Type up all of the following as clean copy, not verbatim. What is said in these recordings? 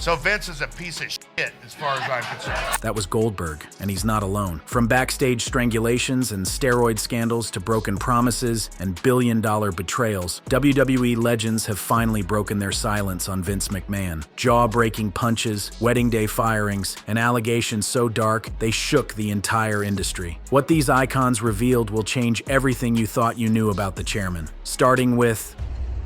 So Vince is a piece of shit as far as I'm concerned. That was Goldberg, and he's not alone. From backstage strangulations and steroid scandals to broken promises and billion-dollar betrayals, WWE legends have finally broken their silence on Vince McMahon. Jaw-breaking punches, wedding day firings, and allegations so dark they shook the entire industry. What these icons revealed will change everything you thought you knew about the chairman. Starting with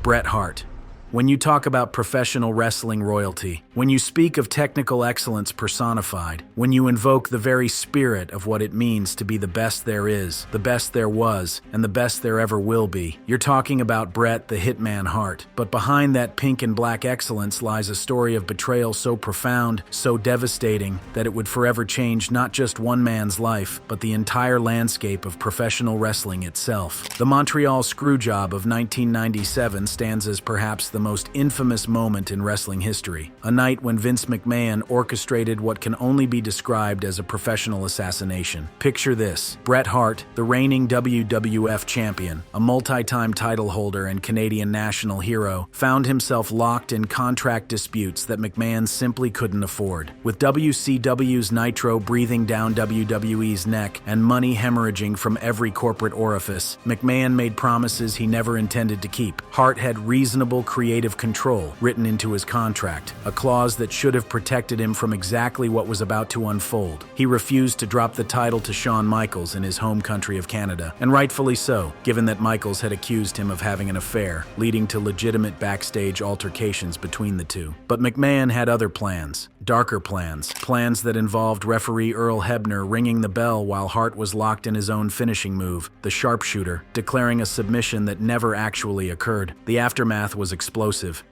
Bret Hart. When you talk about professional wrestling royalty, when you speak of technical excellence personified, when you invoke the very spirit of what it means to be the best there is, the best there was, and the best there ever will be, you're talking about Bret the Hitman Hart. But behind that pink and black excellence lies a story of betrayal so profound, so devastating, that it would forever change not just one man's life, but the entire landscape of professional wrestling itself. The Montreal screwjob of 1997 stands as perhaps the most infamous moment in wrestling history, a night when Vince McMahon orchestrated what can only be described as a professional assassination. Picture this: Bret Hart, the reigning WWF champion, a multi-time title holder and Canadian national hero, found himself locked in contract disputes that McMahon simply couldn't afford. With WCW's Nitro breathing down WWE's neck and money hemorrhaging from every corporate orifice, McMahon made promises he never intended to keep. Hart had reasonable creative control written into his contract, a clause that should have protected him from exactly what was about to unfold. He refused to drop the title to Shawn Michaels in his home country of Canada, and rightfully so, given that Michaels had accused him of having an affair, leading to legitimate backstage altercations between the two. But McMahon had other plans, darker plans, plans that involved referee Earl Hebner ringing the bell while Hart was locked in his own finishing move, the sharpshooter, declaring a submission that never actually occurred. The aftermath was explosive.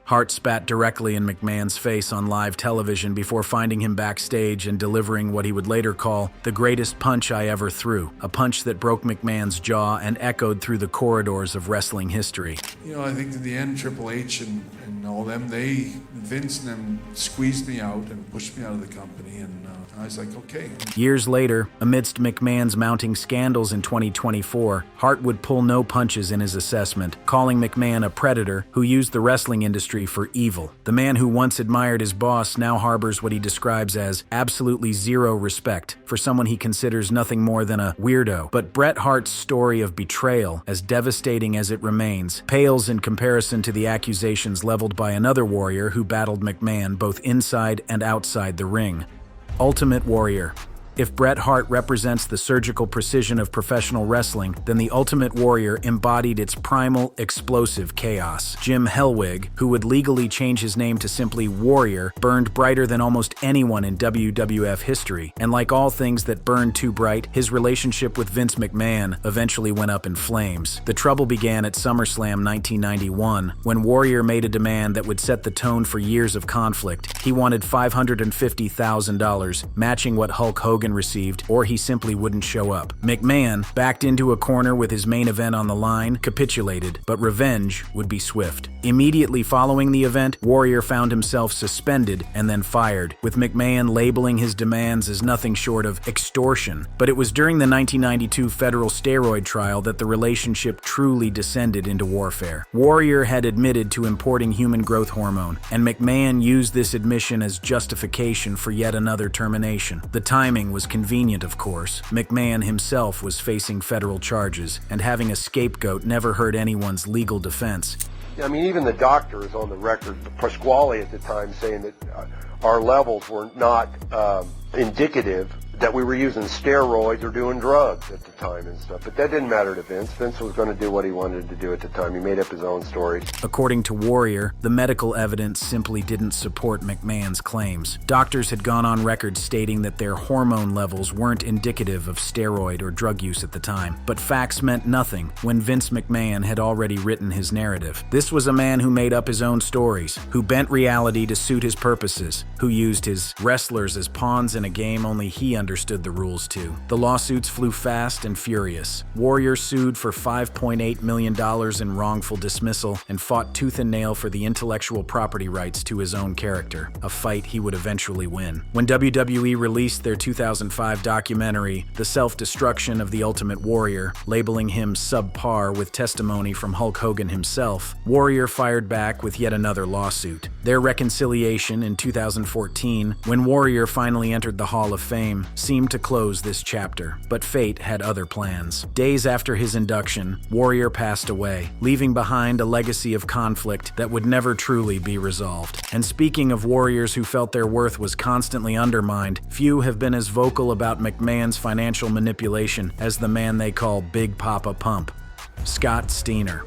Hart spat directly in McMahon's face on live television before finding him backstage and delivering what he would later call the greatest punch I ever threw, a punch that broke McMahon's jaw and echoed through the corridors of wrestling history. I think in the end, Triple H and all them, Vince and them squeezed me out and pushed me out of the company, and I was like, okay. Years later, amidst McMahon's mounting scandals in 2024, Hart would pull no punches in his assessment, calling McMahon a predator who used the wrestling industry for evil. The man who once admired his boss now harbors what he describes as absolutely zero respect for someone he considers nothing more than a weirdo. But Bret Hart's story of betrayal, as devastating as it remains, pales in comparison to the accusations leveled by another warrior who battled McMahon both inside and outside the ring. Ultimate Warrior. If Bret Hart represents the surgical precision of professional wrestling, then the Ultimate Warrior embodied its primal, explosive chaos. Jim Hellwig, who would legally change his name to simply Warrior, burned brighter than almost anyone in WWF history, and like all things that burn too bright, his relationship with Vince McMahon eventually went up in flames. The trouble began at SummerSlam 1991, when Warrior made a demand that would set the tone for years of conflict. He wanted $550,000, matching what Hulk Hogan received, or he simply wouldn't show up. McMahon, backed into a corner with his main event on the line, capitulated, but revenge would be swift. Immediately following the event, Warrior found himself suspended and then fired, with McMahon labeling his demands as nothing short of extortion. But it was during the 1992 federal steroid trial that the relationship truly descended into warfare. Warrior had admitted to importing human growth hormone, and McMahon used this admission as justification for yet another termination. The timing was convenient, of course. McMahon himself was facing federal charges, and having a scapegoat never hurt anyone's legal defense. I mean, even the doctors on the record, Pasquale at the time, saying that our levels were not indicative that we were using steroids or doing drugs at the time and stuff. But that didn't matter to Vince. Vince was going to do what he wanted to do at the time. He made up his own stories. According to Warrior, the medical evidence simply didn't support McMahon's claims. Doctors had gone on record stating that their hormone levels weren't indicative of steroid or drug use at the time. But facts meant nothing when Vince McMahon had already written his narrative. This was a man who made up his own stories, who bent reality to suit his purposes, who used his wrestlers as pawns in a game only he understood. understood the rules too. The lawsuits flew fast and furious. Warrior sued for $5.8 million in wrongful dismissal and fought tooth and nail for the intellectual property rights to his own character, a fight he would eventually win. When WWE released their 2005 documentary, The Self-Destruction of the Ultimate Warrior, labeling him subpar with testimony from Hulk Hogan himself, Warrior fired back with yet another lawsuit. Their reconciliation in 2014, when Warrior finally entered the Hall of Fame, seemed to close this chapter, but fate had other plans. Days after his induction, Warrior passed away, leaving behind a legacy of conflict that would never truly be resolved. And speaking of warriors who felt their worth was constantly undermined, few have been as vocal about McMahon's financial manipulation as the man they call Big Papa Pump, Scott Steiner.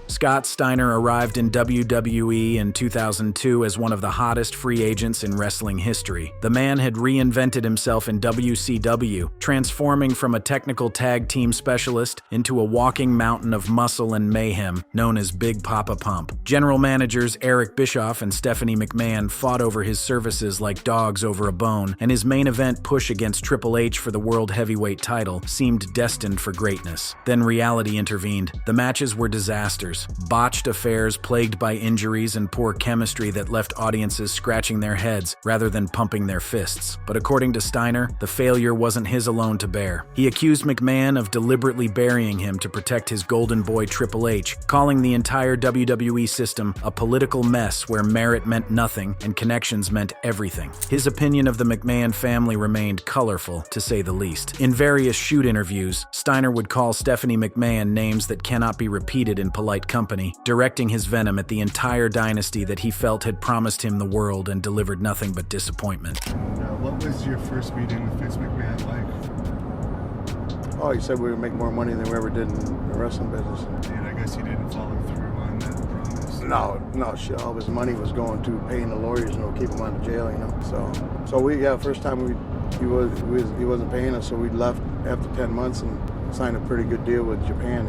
Scott Steiner arrived in WWE in 2002 as one of the hottest free agents in wrestling history. The man had reinvented himself in WCW, transforming from a technical tag team specialist into a walking mountain of muscle and mayhem known as Big Papa Pump. General managers Eric Bischoff and Stephanie McMahon fought over his services like dogs over a bone, and his main event push against Triple H for the World Heavyweight title seemed destined for greatness. Then reality intervened. The matches were disasters. Botched affairs plagued by injuries and poor chemistry that left audiences scratching their heads rather than pumping their fists. But according to Steiner, the failure wasn't his alone to bear. He accused McMahon of deliberately burying him to protect his golden boy Triple H, calling the entire WWE system a political mess where merit meant nothing and connections meant everything. His opinion of the McMahon family remained colorful, to say the least. In various shoot interviews, Steiner would call Stephanie McMahon names that cannot be repeated in polite company, directing his venom at the entire dynasty that he felt had promised him the world and delivered nothing but disappointment. What was your first meeting with Vince McMahon like? Oh, he said we would make more money than we ever did in the wrestling business. And I guess he didn't follow through on that promise. No, shit. All his money was going to paying the lawyers, keep him out of jail, So first time he wasn't paying us, so we left after 10 months and signed a pretty good deal with Japan,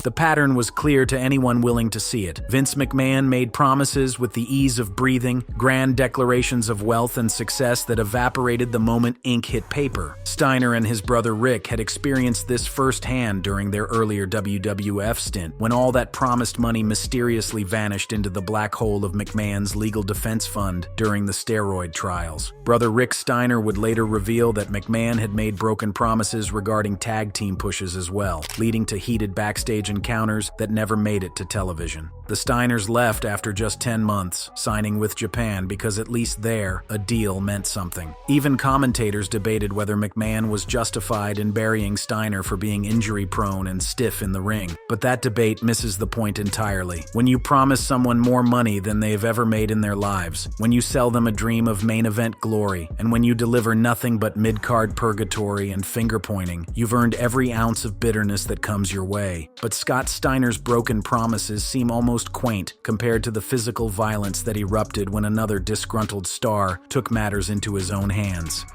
The pattern was clear to anyone willing to see it. Vince McMahon made promises with the ease of breathing, grand declarations of wealth and success that evaporated the moment ink hit paper. Steiner and his brother Rick had experienced this firsthand during their earlier WWF stint, when all that promised money mysteriously vanished into the black hole of McMahon's legal defense fund during the steroid trials. Brother Rick Steiner would later reveal that McMahon had made broken promises regarding tag team pushes as well, leading to heated backstage encounters that never made it to television. The Steiners left after just 10 months, signing with Japan because at least there, a deal meant something. Even commentators debated whether McMahon was justified in burying Steiner for being injury-prone and stiff in the ring. But that debate misses the point entirely. When you promise someone more money than they've ever made in their lives, when you sell them a dream of main event glory, and when you deliver nothing but mid-card purgatory and finger-pointing, you've earned every ounce of bitterness that comes your way. But Scott Steiner's broken promises seem almost quaint compared to the physical violence that erupted when another disgruntled star took matters into his own hands.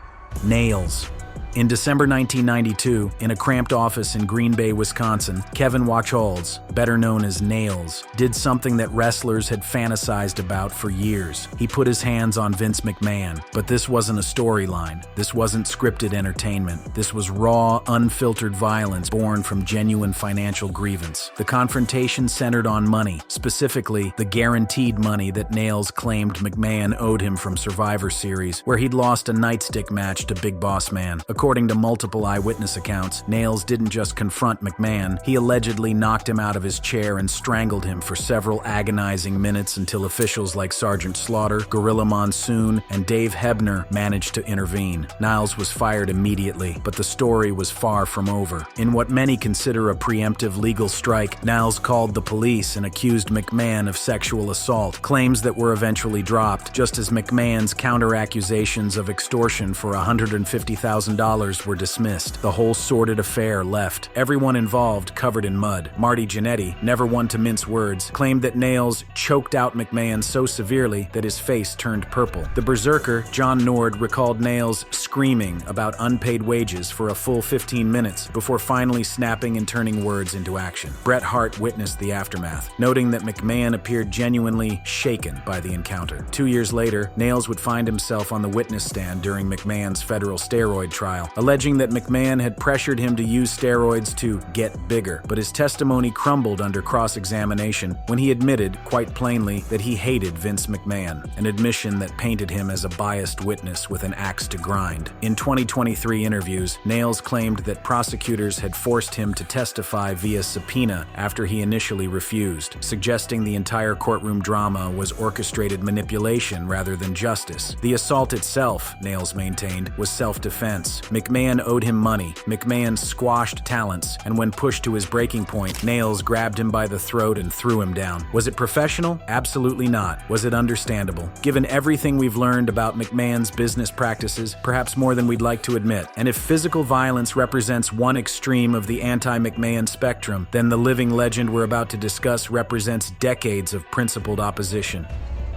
Nailz. In December 1992, in a cramped office in Green Bay, Wisconsin, Kevin Wacholz, better known as Nailz, did something that wrestlers had fantasized about for years. He put his hands on Vince McMahon. But this wasn't a storyline. This wasn't scripted entertainment. This was raw, unfiltered violence born from genuine financial grievance. The confrontation centered on money, specifically the guaranteed money that Nailz claimed McMahon owed him from Survivor Series, where he'd lost a nightstick match to Big Boss Man. According to multiple eyewitness accounts, Nailz didn't just confront McMahon, he allegedly knocked him out of his chair and strangled him for several agonizing minutes until officials like Sergeant Slaughter, Gorilla Monsoon, and Dave Hebner managed to intervene. Nailz was fired immediately, but the story was far from over. In what many consider a preemptive legal strike, Nailz called the police and accused McMahon of sexual assault, claims that were eventually dropped, just as McMahon's counter-accusations of extortion for $150,000 were dismissed. The whole sordid affair left everyone involved covered in mud. Marty Jannetty, never one to mince words, claimed that Nailz choked out McMahon so severely that his face turned purple. The berserker, John Nord, recalled Nailz screaming about unpaid wages for a full 15 minutes before finally snapping and turning words into action. Bret Hart witnessed the aftermath, noting that McMahon appeared genuinely shaken by the encounter. 2 years later, Nailz would find himself on the witness stand during McMahon's federal steroid trial, trial, alleging that McMahon had pressured him to use steroids to get bigger. But his testimony crumbled under cross-examination when he admitted, quite plainly, that he hated Vince McMahon, an admission that painted him as a biased witness with an axe to grind. In 2023 interviews, Nailz claimed that prosecutors had forced him to testify via subpoena after he initially refused, suggesting the entire courtroom drama was orchestrated manipulation rather than justice. The assault itself, Nailz maintained, was self-defense. McMahon owed him money. McMahon squashed talents, and when pushed to his breaking point, Nailz grabbed him by the throat and threw him down. Was it professional? Absolutely not. Was it understandable? Given everything we've learned about McMahon's business practices, perhaps more than we'd like to admit, and if physical violence represents one extreme of the anti-McMahon spectrum, then the living legend we're about to discuss represents decades of principled opposition.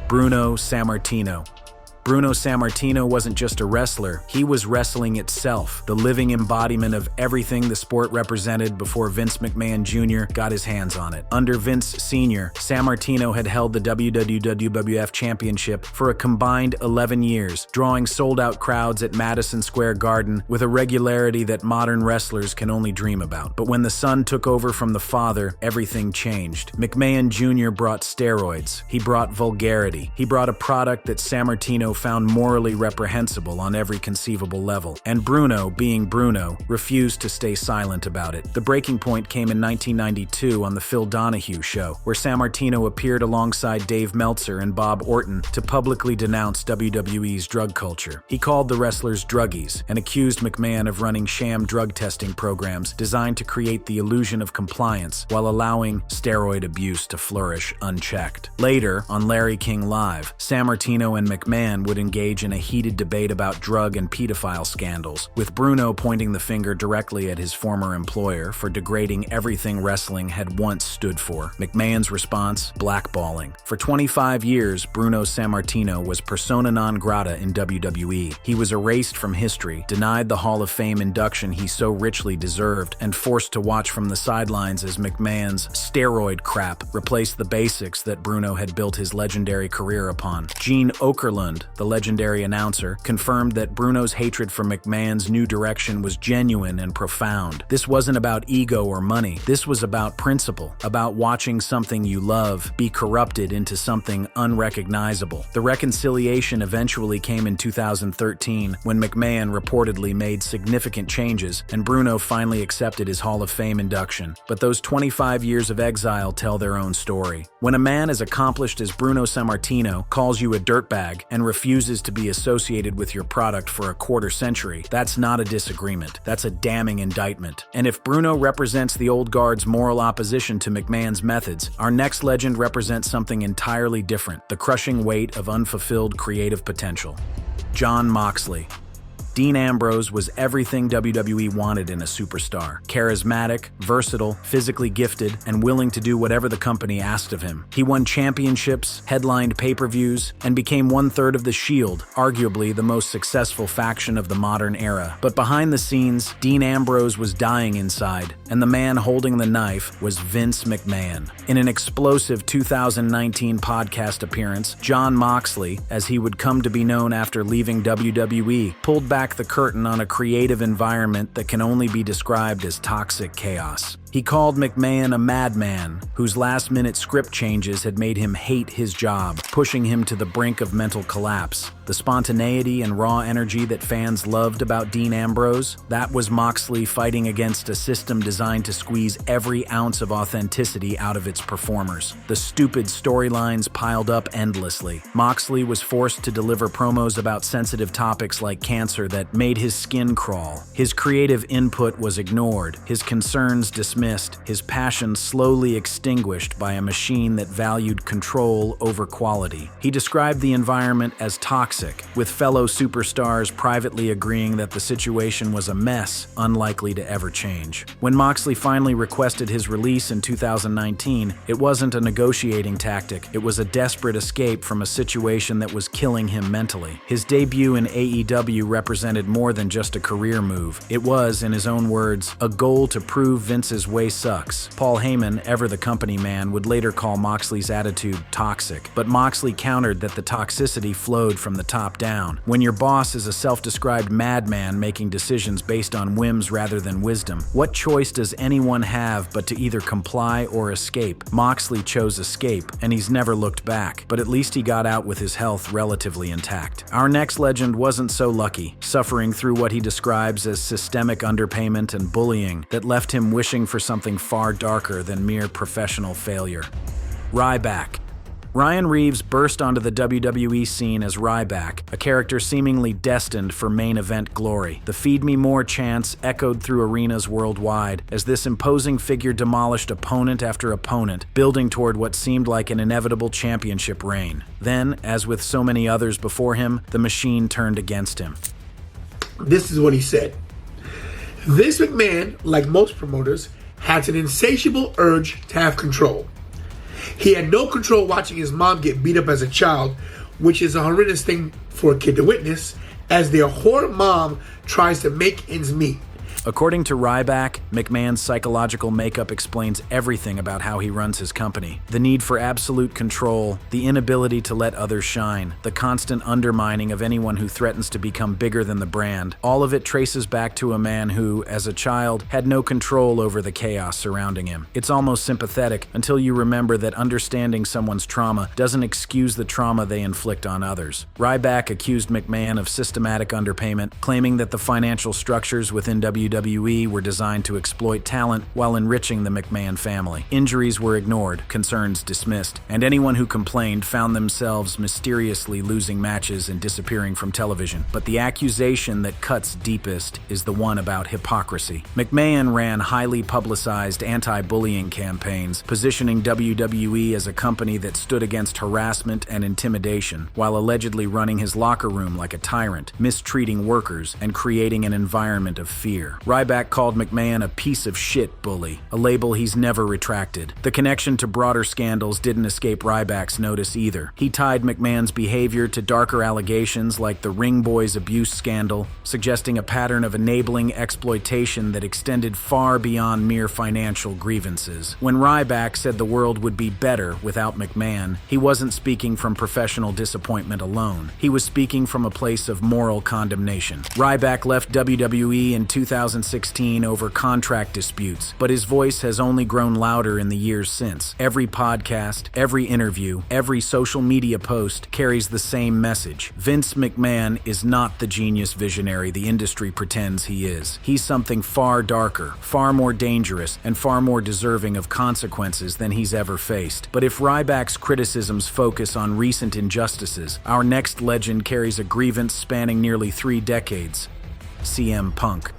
Bruno Sammartino. Bruno Sammartino wasn't just a wrestler, he was wrestling itself, the living embodiment of everything the sport represented before Vince McMahon Jr. got his hands on it. Under Vince Sr., Sammartino had held the WWF Championship for a combined 11 years, drawing sold-out crowds at Madison Square Garden with a regularity that modern wrestlers can only dream about. But when the son took over from the father, everything changed. McMahon Jr. brought steroids. He brought vulgarity. He brought a product that Sammartino found morally reprehensible on every conceivable level. And Bruno, being Bruno, refused to stay silent about it. The breaking point came in 1992 on The Phil Donahue Show, where Sammartino appeared alongside Dave Meltzer and Bob Orton to publicly denounce WWE's drug culture. He called the wrestlers druggies and accused McMahon of running sham drug testing programs designed to create the illusion of compliance while allowing steroid abuse to flourish unchecked. Later, on Larry King Live, Sammartino and McMahon would engage in a heated debate about drug and pedophile scandals, with Bruno pointing the finger directly at his former employer for degrading everything wrestling had once stood for. McMahon's response? Blackballing. For 25 years, Bruno Sammartino was persona non grata in WWE. He was erased from history, denied the Hall of Fame induction he so richly deserved, and forced to watch from the sidelines as McMahon's steroid crap replaced the basics that Bruno had built his legendary career upon. Gene Okerlund, the legendary announcer, confirmed that Bruno's hatred for McMahon's new direction was genuine and profound. This wasn't about ego or money. This was about principle, about watching something you love be corrupted into something unrecognizable. The reconciliation eventually came in 2013 when McMahon reportedly made significant changes and Bruno finally accepted his Hall of Fame induction. But those 25 years of exile tell their own story. When a man as accomplished as Bruno Sammartino calls you a dirtbag and refuses to be associated with your product for a quarter century, that's not a disagreement. That's a damning indictment. And if Bruno represents the old guard's moral opposition to McMahon's methods, our next legend represents something entirely different: the crushing weight of unfulfilled creative potential. Jon Moxley. Dean Ambrose was everything WWE wanted in a superstar. Charismatic, versatile, physically gifted, and willing to do whatever the company asked of him. He won championships, headlined pay-per-views, and became one-third of The Shield, arguably the most successful faction of the modern era. But behind the scenes, Dean Ambrose was dying inside, and the man holding the knife was Vince McMahon. In an explosive 2019 podcast appearance, Jon Moxley, as he would come to be known after leaving WWE, pulled back the curtain on a creative environment that can only be described as toxic chaos. He called McMahon a madman whose last-minute script changes had made him hate his job, pushing him to the brink of mental collapse. The spontaneity and raw energy that fans loved about Dean Ambrose, that was Moxley fighting against a system designed to squeeze every ounce of authenticity out of its performers. The stupid storylines piled up endlessly. Moxley was forced to deliver promos about sensitive topics like cancer that made his skin crawl. His creative input was ignored, his concerns dismissed, his passion slowly extinguished by a machine that valued control over quality. He described the environment as toxic, with fellow superstars privately agreeing that the situation was a mess unlikely to ever change. When Moxley finally requested his release in 2019, it wasn't a negotiating tactic, it was a desperate escape from a situation that was killing him mentally. His debut in AEW represented more than just a career move. It was, in his own words, a goal to prove Vince's his way sucks. Paul Heyman, ever the company man, would later call Moxley's attitude toxic, but Moxley countered that the toxicity flowed from the top down. When your boss is a self-described madman making decisions based on whims rather than wisdom, what choice does anyone have but to either comply or escape? Moxley chose escape, and he's never looked back, but at least he got out with his health relatively intact. Our next legend wasn't so lucky, suffering through what he describes as systemic underpayment and bullying that left him wishing for something far darker than mere professional failure. Ryback. Ryan Reeves burst onto the WWE scene as Ryback, a character seemingly destined for main event glory. The "Feed Me More" chants echoed through arenas worldwide as this imposing figure demolished opponent after opponent, building toward what seemed like an inevitable championship reign. Then, as with so many others before him, the machine turned against him. This is what he said. Vince McMahon, like most promoters, has an insatiable urge to have control. He had no control watching his mom get beat up as a child, which is a horrendous thing for a kid to witness, as their whore mom tries to make ends meet. According to Ryback, McMahon's psychological makeup explains everything about how he runs his company. The need for absolute control, the inability to let others shine, the constant undermining of anyone who threatens to become bigger than the brand. All of it traces back to a man who, as a child, had no control over the chaos surrounding him. It's almost sympathetic until you remember that understanding someone's trauma doesn't excuse the trauma they inflict on others. Ryback accused McMahon of systematic underpayment, claiming that the financial structures within WWE were designed to exploit talent while enriching the McMahon family. Injuries were ignored, concerns dismissed, and anyone who complained found themselves mysteriously losing matches and disappearing from television. But the accusation that cuts deepest is the one about hypocrisy. McMahon ran highly publicized anti-bullying campaigns, positioning WWE as a company that stood against harassment and intimidation, while allegedly running his locker room like a tyrant, mistreating workers, and creating an environment of fear. Ryback called McMahon a piece of shit bully, a label he's never retracted. The connection to broader scandals didn't escape Ryback's notice either. He tied McMahon's behavior to darker allegations like the Ring Boys abuse scandal, suggesting a pattern of enabling exploitation that extended far beyond mere financial grievances. When Ryback said the world would be better without McMahon, he wasn't speaking from professional disappointment alone. He was speaking from a place of moral condemnation. Ryback left WWE in 2016 over contract disputes, but his voice has only grown louder in the years since. Every podcast, every interview, every social media post carries the same message. Vince McMahon is not the genius visionary the industry pretends he is. He's something far darker, far more dangerous, and far more deserving of consequences than he's ever faced. But if Ryback's criticisms focus on recent injustices, our next legend carries a grievance spanning nearly 3 decades. CM Punk.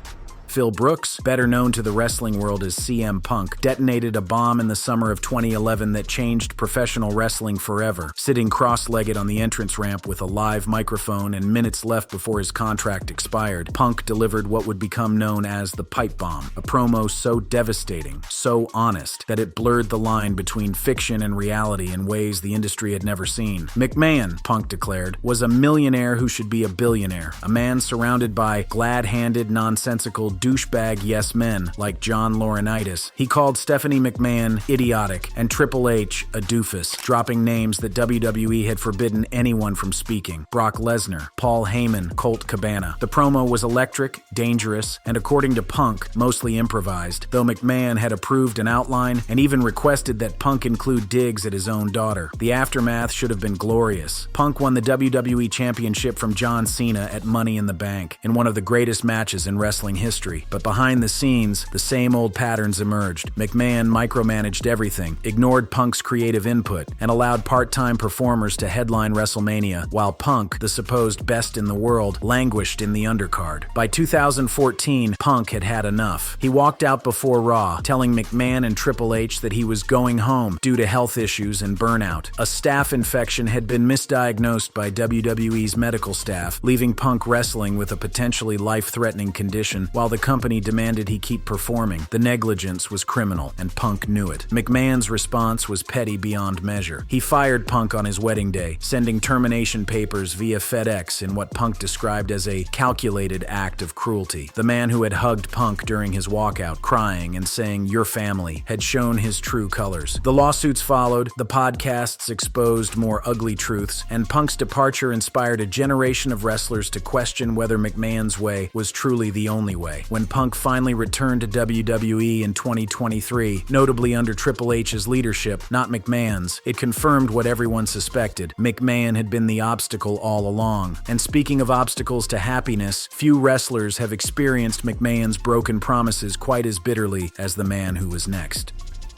Phil Brooks, better known to the wrestling world as CM Punk, detonated a bomb in the summer of 2011 that changed professional wrestling forever. Sitting cross-legged on the entrance ramp with a live microphone and minutes left before his contract expired, Punk delivered what would become known as the pipe bomb, a promo so devastating, so honest, that it blurred the line between fiction and reality in ways the industry had never seen. McMahon, Punk declared, was a millionaire who should be a billionaire, a man surrounded by glad-handed, nonsensical douchebag yes men like John Laurinaitis. He called Stephanie McMahon idiotic and Triple H a doofus, dropping names that WWE had forbidden anyone from speaking: Brock Lesnar, Paul Heyman, Colt Cabana. The promo was electric, dangerous, and according to Punk, mostly improvised, though McMahon had approved an outline and even requested that Punk include digs at his own daughter. The aftermath should have been glorious. Punk won the WWE Championship from John Cena at Money in the Bank in one of the greatest matches in wrestling history. But behind the scenes, the same old patterns emerged. McMahon micromanaged everything, ignored Punk's creative input, and allowed part-time performers to headline WrestleMania, while Punk, the supposed best in the world, languished in the undercard. By 2014, Punk had had enough. He walked out before Raw, telling McMahon and Triple H that he was going home due to health issues and burnout. A staph infection had been misdiagnosed by WWE's medical staff, leaving Punk wrestling with a potentially life-threatening condition, while the the company demanded he keep performing. The negligence was criminal, and Punk knew it. McMahon's response was petty beyond measure. He fired Punk on his wedding day, sending termination papers via FedEx in what Punk described as a calculated act of cruelty. The man who had hugged Punk during his walkout, crying and saying, "Your family," had shown his true colors. The lawsuits followed, the podcasts exposed more ugly truths, and Punk's departure inspired a generation of wrestlers to question whether McMahon's way was truly the only way. When Punk finally returned to WWE in 2023, notably under Triple H's leadership, not McMahon's, it confirmed what everyone suspected. McMahon had been the obstacle all along. And speaking of obstacles to happiness, few wrestlers have experienced McMahon's broken promises quite as bitterly as the man who was next.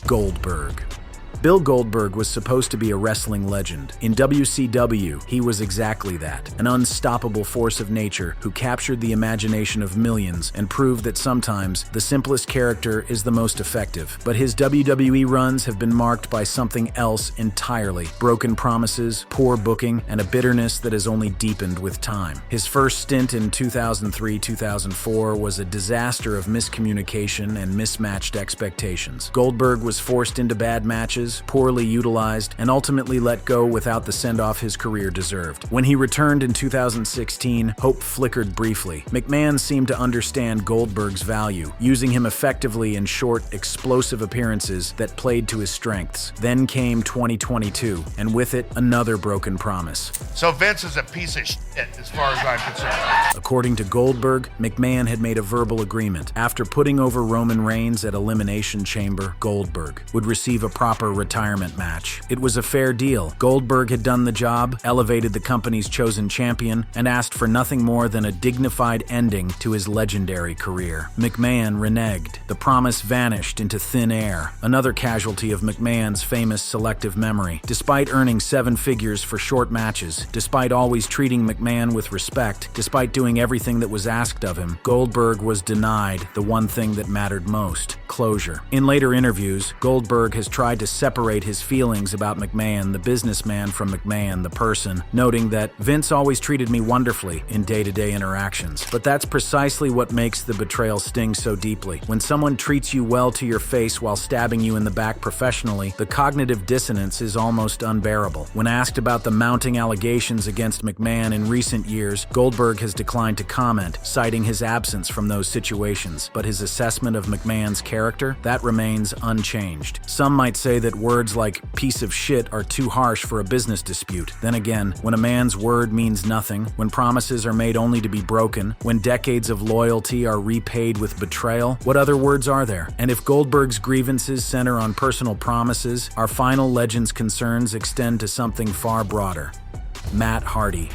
Goldberg. Bill Goldberg was supposed to be a wrestling legend. In WCW, he was exactly that, an unstoppable force of nature who captured the imagination of millions and proved that sometimes the simplest character is the most effective. But his WWE runs have been marked by something else entirely: broken promises, poor booking, and a bitterness that has only deepened with time. His first stint in 2003-2004 was a disaster of miscommunication and mismatched expectations. Goldberg was forced into bad matches, poorly utilized, and ultimately let go without the send-off his career deserved. When he returned in 2016, hope flickered briefly. McMahon seemed to understand Goldberg's value, using him effectively in short, explosive appearances that played to his strengths. Then came 2022, and with it, another broken promise. So Vince is a piece of shit as far as I'm concerned. According to Goldberg, McMahon had made a verbal agreement. After putting over Roman Reigns at Elimination Chamber, Goldberg would receive a proper retirement match. It was a fair deal. Goldberg had done the job, elevated the company's chosen champion, and asked for nothing more than a dignified ending to his legendary career. McMahon reneged. The promise vanished into thin air, another casualty of McMahon's famous selective memory. Despite earning 7 figures for short matches, despite always treating McMahon with respect, despite doing everything that was asked of him, Goldberg was denied the one thing that mattered most: closure. In later interviews, Goldberg has tried to separate his feelings about McMahon, the businessman, from McMahon, the person, noting that Vince always treated me wonderfully in day-to-day interactions. But that's precisely what makes the betrayal sting so deeply. When someone treats you well to your face while stabbing you in the back professionally, the cognitive dissonance is almost unbearable. When asked about the mounting allegations against McMahon in recent years, Goldberg has declined to comment, citing his absence from those situations. But his assessment of McMahon's character, that remains unchanged. Some might say that words like piece of shit are too harsh for a business dispute. Then again, when a man's word means nothing, when promises are made only to be broken, when decades of loyalty are repaid with betrayal, what other words are there? And if Goldberg's grievances center on personal promises, our final legend's concerns extend to something far broader. Matt Hardy.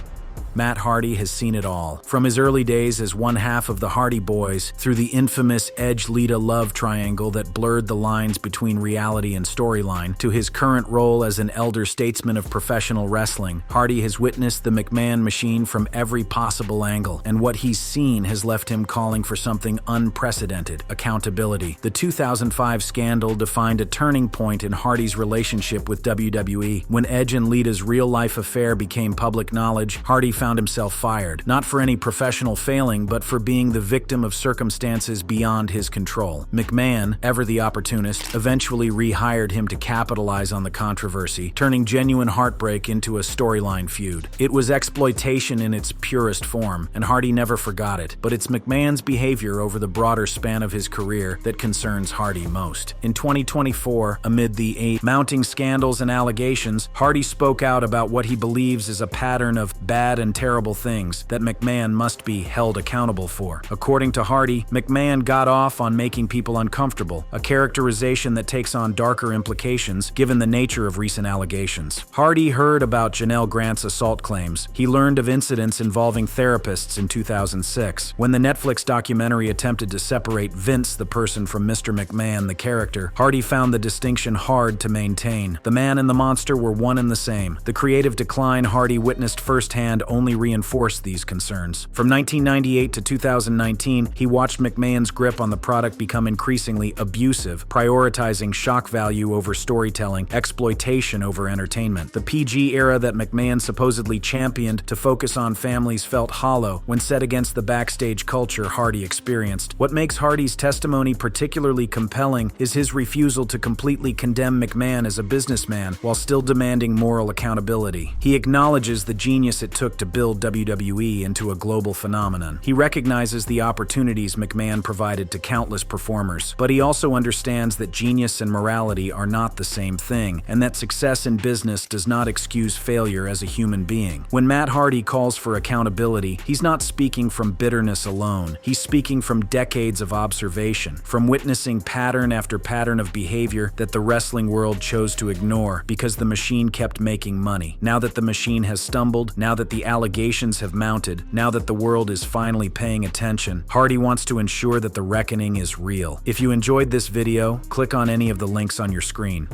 Matt Hardy has seen it all. From his early days as one half of the Hardy Boys, through the infamous Edge-Lita love triangle that blurred the lines between reality and storyline, to his current role as an elder statesman of professional wrestling, Hardy has witnessed the McMahon machine from every possible angle, and what he's seen has left him calling for something unprecedented: accountability. The 2005 scandal defined a turning point in Hardy's relationship with WWE. When Edge and Lita's real-life affair became public knowledge, Hardy found himself fired, not for any professional failing, but for being the victim of circumstances beyond his control. McMahon, ever the opportunist, eventually rehired him to capitalize on the controversy, turning genuine heartbreak into a storyline feud. It was exploitation in its purest form, and Hardy never forgot it, but it's McMahon's behavior over the broader span of his career that concerns Hardy most. In 2024, amid the mounting scandals and allegations, Hardy spoke out about what he believes is a pattern of bad and terrible things that McMahon must be held accountable for. According to Hardy, McMahon got off on making people uncomfortable, a characterization that takes on darker implications given the nature of recent allegations. Hardy heard about Janelle Grant's assault claims. He learned of incidents involving therapists in 2006. When the Netflix documentary attempted to separate Vince, the person, from Mr. McMahon, the character, Hardy found the distinction hard to maintain. The man and the monster were one and the same. The creative decline Hardy witnessed firsthand only only reinforced these concerns. From 1998 to 2019, he watched McMahon's grip on the product become increasingly abusive, prioritizing shock value over storytelling, exploitation over entertainment. The PG era that McMahon supposedly championed to focus on families felt hollow when set against the backstage culture Hardy experienced. What makes Hardy's testimony particularly compelling is his refusal to completely condemn McMahon as a businessman while still demanding moral accountability. He acknowledges the genius it took to build WWE into a global phenomenon. He recognizes the opportunities McMahon provided to countless performers, but he also understands that genius and morality are not the same thing, and that success in business does not excuse failure as a human being. When Matt Hardy calls for accountability, he's not speaking from bitterness alone. He's speaking from decades of observation, from witnessing pattern after pattern of behavior that the wrestling world chose to ignore because the machine kept making money. Now that the machine has stumbled, now that the allegations have mounted, now that the world is finally paying attention, Hardy wants to ensure that the reckoning is real. If you enjoyed this video, click on any of the links on your screen.